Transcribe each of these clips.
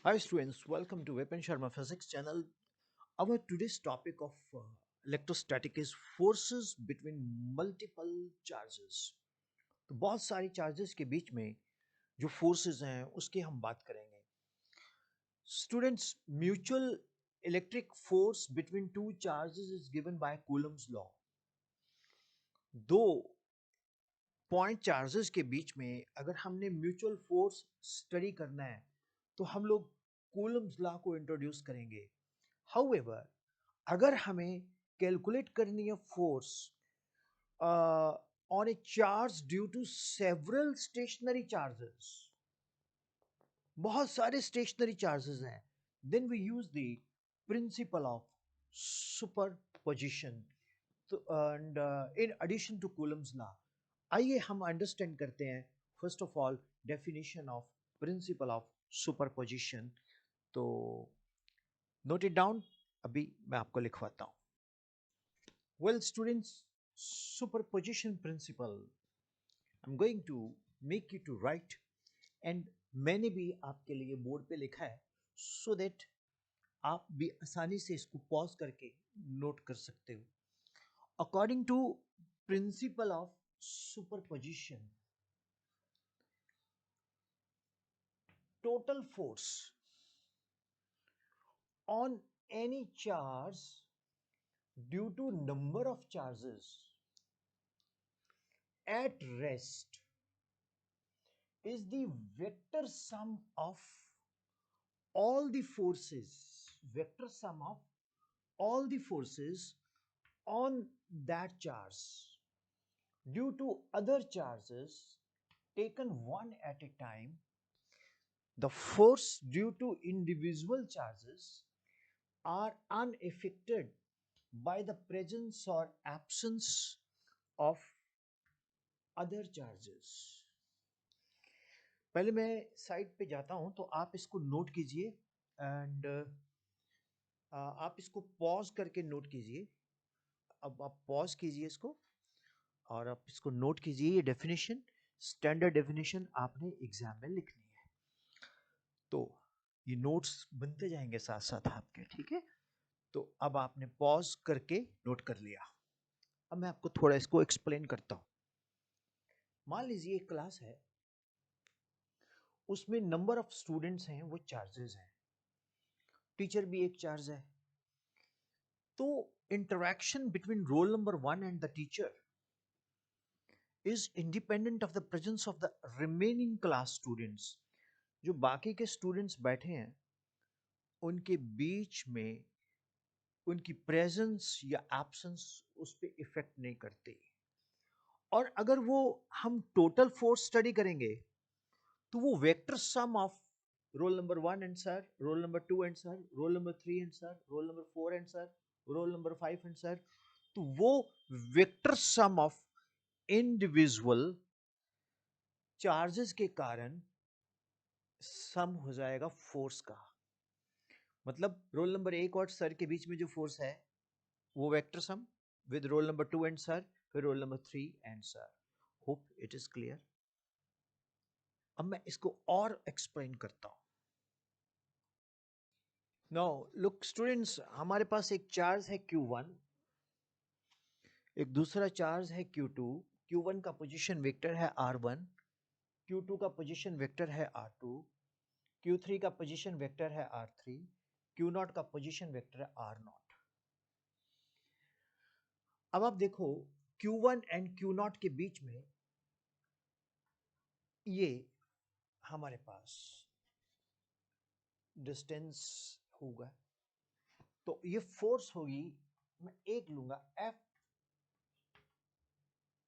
Hi students, welcome to Vipin Sharma Physics channel. Our today's topic of electrostatic is forces between multiple charges. तो बहुत सारी charges के बीच में जो forces हैं उसकी हम बात करेंगे. Students, mutual electric force between two charges is given by Coulomb's law. दो पॉइंट चार्जेस के बीच में अगर हमने म्यूचुअल फोर्स स्टडी करना है तो हम लोग कूलम्स लॉ को इंट्रोड्यूस करेंगे. However, अगर हमें कैलकुलेट करनी है force on a charge due to several stationary charges, बहुत सारे स्टेशनरी चार्जेस हैं, then we use the principle of superposition. And in addition to Coulomb's law, आइए हम अंडरस्टैंड करते हैं first of all definition of principle of superposition. तो note it down, अभी मैं आपको लिखवाता हूं. Well, students, superposition principle, I'm going to make you to write, and मैंने भी आपके लिए बोर्ड पे लिखा है so that आप भी आसानी से इसको पॉज करके नोट कर सकते हो. According to principle of superposition, total force on any charge due to number of charges at rest is the vector sum of all the forces, vector sum of all the forces on that charge due to other charges taken one at a time. The force due to individual charges are unaffected by the presence or absence of other charges. पहले मैं side पे जाता हूं तो आप इसको note कीजिए and आप इसको पॉज करके नोट कीजिए. अब आप पॉज कीजिए इसको और आप इसको नोट कीजिए. ये डेफिनेशन स्टैंडर्ड डेफिनेशन आपने एग्जाम में लिखनी है, तो ये नोट्स बनते जाएंगे साथ साथ आपके, ठीक है. तो अब आपने पॉज करके नोट कर लिया. अब मैं आपको थोड़ा इसको एक्सप्लेन करता हूँ. मान लीजिए एक क्लास है, उसमें नंबर ऑफ स्टूडेंट्स हैं वो चार्जेस हैं, टीचर भी एक चार्ज है. तो interaction between roll number 1 and the teacher is independent of the presence of the remaining class students. जो बाकी के स्टूडेंट्स बैठे हैं उनके बीच में उनकी प्रेजेंस या एब्सेंस उस पर इफेक्ट नहीं करते. और अगर वो हम टोटल फोर्स स्टडी करेंगे तो वो vector sum of roll number 1 and sir, role number 2 and sir, role number 3 and sir, roll number 4 and sir, roll number 5 and sir, तो वो vector sum of individual charges के कारण सम हो जाएगा force का. मतलब रोल नंबर 1 और sir के बीच में जो फोर्स है वो vector sum with roll number 2 and sir, फिर roll number 3 and sir. Hope it is clear. अब मैं इसको और एक्सप्लेन करता हूं. नाउ लुक स्टूडेंट्स, हमारे पास एक चार्ज है Q1, एक दूसरा चार्ज है Q2. Q1 का पोजीशन वेक्टर है R1, Q2 का पोजीशन वेक्टर है R2, Q3 का पोजीशन वेक्टर है R3, Q0 का पोजीशन वेक्टर है R0. अब आप देखो Q1 एंड Q0 के बीच में ये हमारे पास डिस्टेंस होगा, तो ये फोर्स होगी, मैं एक लूंगा F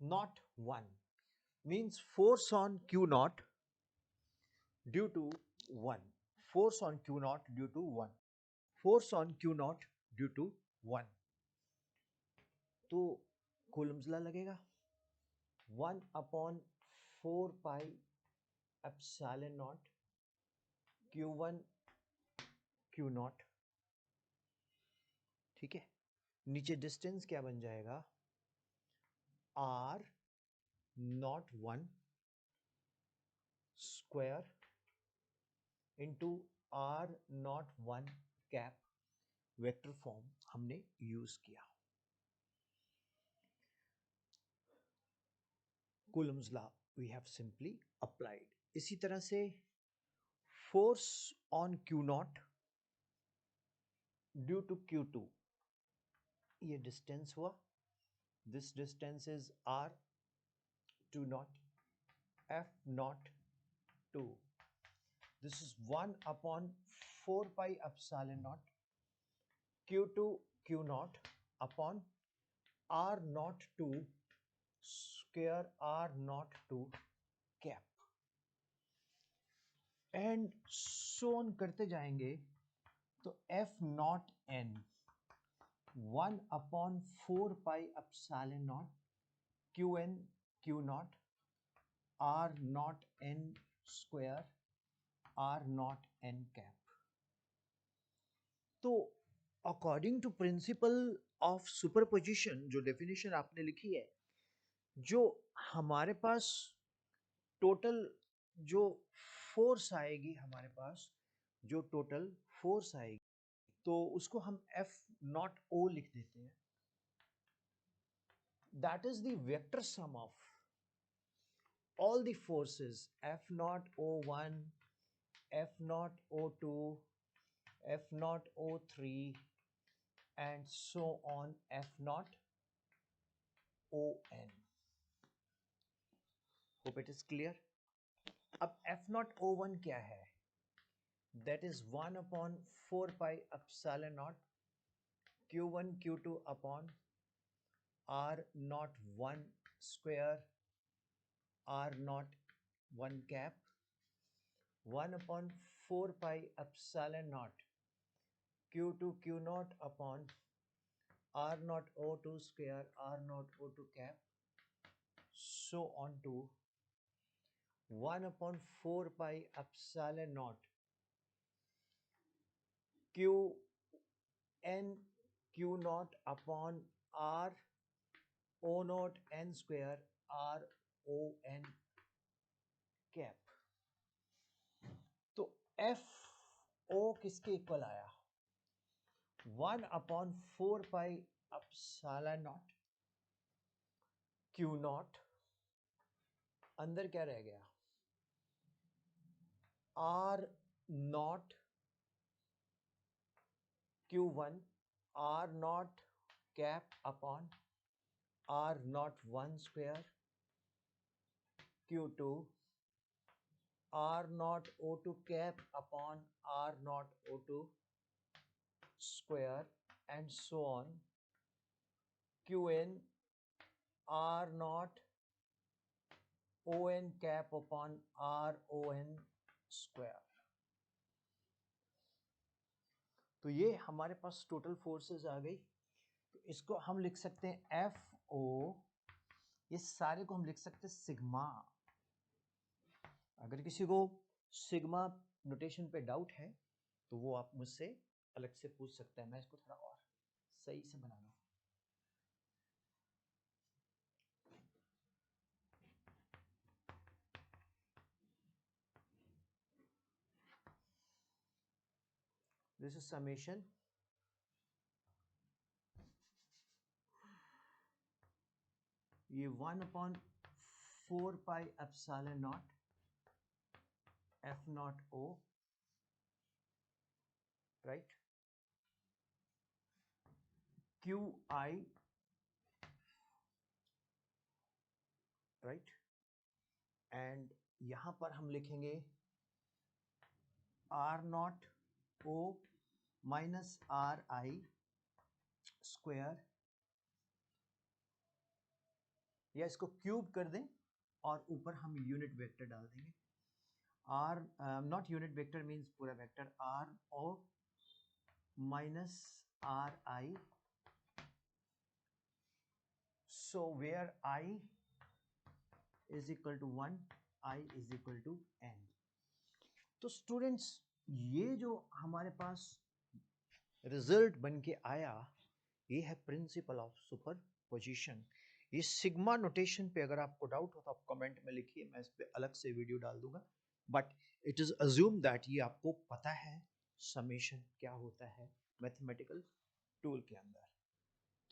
naught 1 means force on Q0 due to 1, force on Q0 due to 1, force on Q0 due to 1. तो कूलम्स लॉ लगेगा 1 upon 4 pi epsilon not Q1 Q0. ठीक है, नीचे डिस्टेंस क्या बन जाएगा, R naught 1 square into R naught one cap vector form हमने use किया। Coulomb's law we have simply applied. इसी तरह से force on Q naught due to Q2, ये डिस्टेंस हुआ, this distance is R two naught, F naught 2, this is 1 upon 4 pi epsilon naught Q2 Q naught upon R naught 2 square R naught 2 cap, and so on करते जाएंगे तो F naught n 1 upon 4 pi epsilon naught Qn Q naught R naught n square R naught n cap। तो according to principle of superposition जो definition आपने लिखी है, जो हमारे पास टोटल जो फोर्स आएगी, हमारे पास जो टोटल फोर्स आएगी, तो उसको हम F नॉट O लिख देते हैं। That is the vector sum of all the forces F naught O1, F naught O2, F naught O3 and so on F naught ON। Hope it is clear। अब F naught O1 क्या है? That is 1 upon 4 pi epsilon naught Q1 Q2 upon R naught 1 square R naught 1 cap 1 upon 4 pi epsilon naught Q2 Q naught upon R naught O2 square R naught O2 cap, so on to 1 upon 4 pi epsilon naught Q n Q naught upon R O naught n square R O n cap। तो F O किसके equal आया? 1 upon 4 pi epsilon naught Q naught, अंदर क्या रह गया? R naught Q1 R naught cap upon R naught 1 square Q2 R naught O2 cap upon R naught O2 square and so on Qn R naught On cap upon RON square। तो ये हमारे पास total forces आ गई। तो इसको हम लिख सकते हैं FO, ये सारे को हम लिख सकते हैं सिग्मा। अगर किसी को सिग्मा नोटेशन पे डाउट है तो वो आप मुझसे अलग से पूछ सकते हैं, मैं इसको थोड़ा और सही से बना लूँ। दिस इज समेशन ये 1 upon 4 pi epsilon naught F naught O, right, QI, right, and यहां पर हम लिखेंगे R naught O minus RI square, या इसको क्यूब कर दें और ऊपर हम यूनिट वेक्टर डाल देंगे। R not unit vector means पूरा vector R O minus RI, so where I is equal to 1, I is equal to N। तो स्टूडेंट्स ये जो हमारे पास रिजल्ट बन के आया, ये है प्रिंसिपल ऑफ सुपरपोजिशन। ये सिग्मा नोटेशन पे अगर आपको डाउट हो तो आप कमेंट में लिखिए, मैं इस पे अलग से वीडियो डाल दूंगा, but it is assume that ये आपको पता है समेशन क्या होता है मैथमेटिकल टूल के अंदर।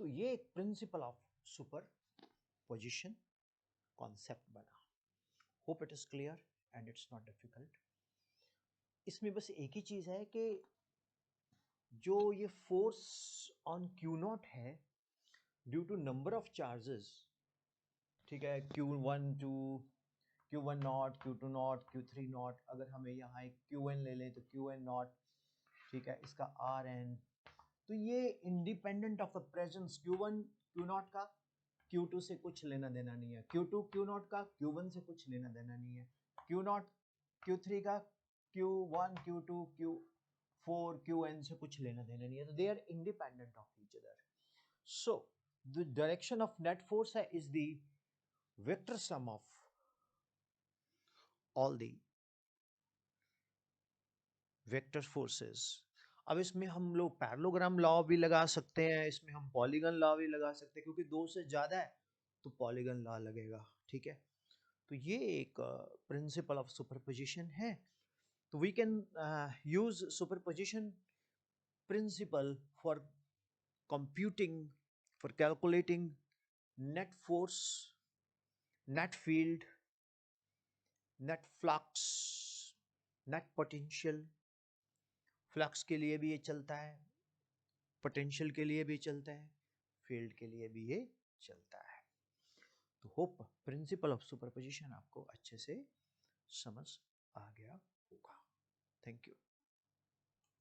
तो ये एक principle of superposition concept बना। Hope it is clear and it's not difficult. इसमें बस एक ही चीज है कि जो ये फोर्स ऑन क्यू नॉट है due to number of charges, ठीक है, Q1 to Q1 not, Q2 not, Q3 not, अगर हमें यहाँ एक Qn ले लें तो Qn नॉट, ठीक है, इसका Rn, तो ये independent of the presence Q1 Q not का Q2 से कुछ लेना देना नहीं है, Q2 Q नॉट का Q1 से कुछ लेना देना नहीं है, Q नॉट Q3 का Q1 Q2 Q4 Qn से कुछ लेना देना नहीं है, तो they are independent of each other. So the direction of net force है is the vector sum of all the vector forces। अब इसमें हम लोग पैरेललोग्राम लॉ भी लगा सकते हैं, इसमें हम पॉलीगन लॉ भी लगा सकते हैं, क्योंकि दो से ज्यादा है तो पॉलीगन लॉ लगेगा, ठीक है। तो ये एक प्रिंसिपल ऑफ सुपरपोजिशन है। तो we can use superposition principle for computing, for calculating net force, net field, net flux, net potential. Flux के लिए भी ये चलता है, पोटेंशियल के लिए भी चलता है, फील्ड के लिए भी ये चलता है। तो होप प्रिंसिपल ऑफ सुपरपोजिशन आपको अच्छे से समझ आ गया होगा। Thank you.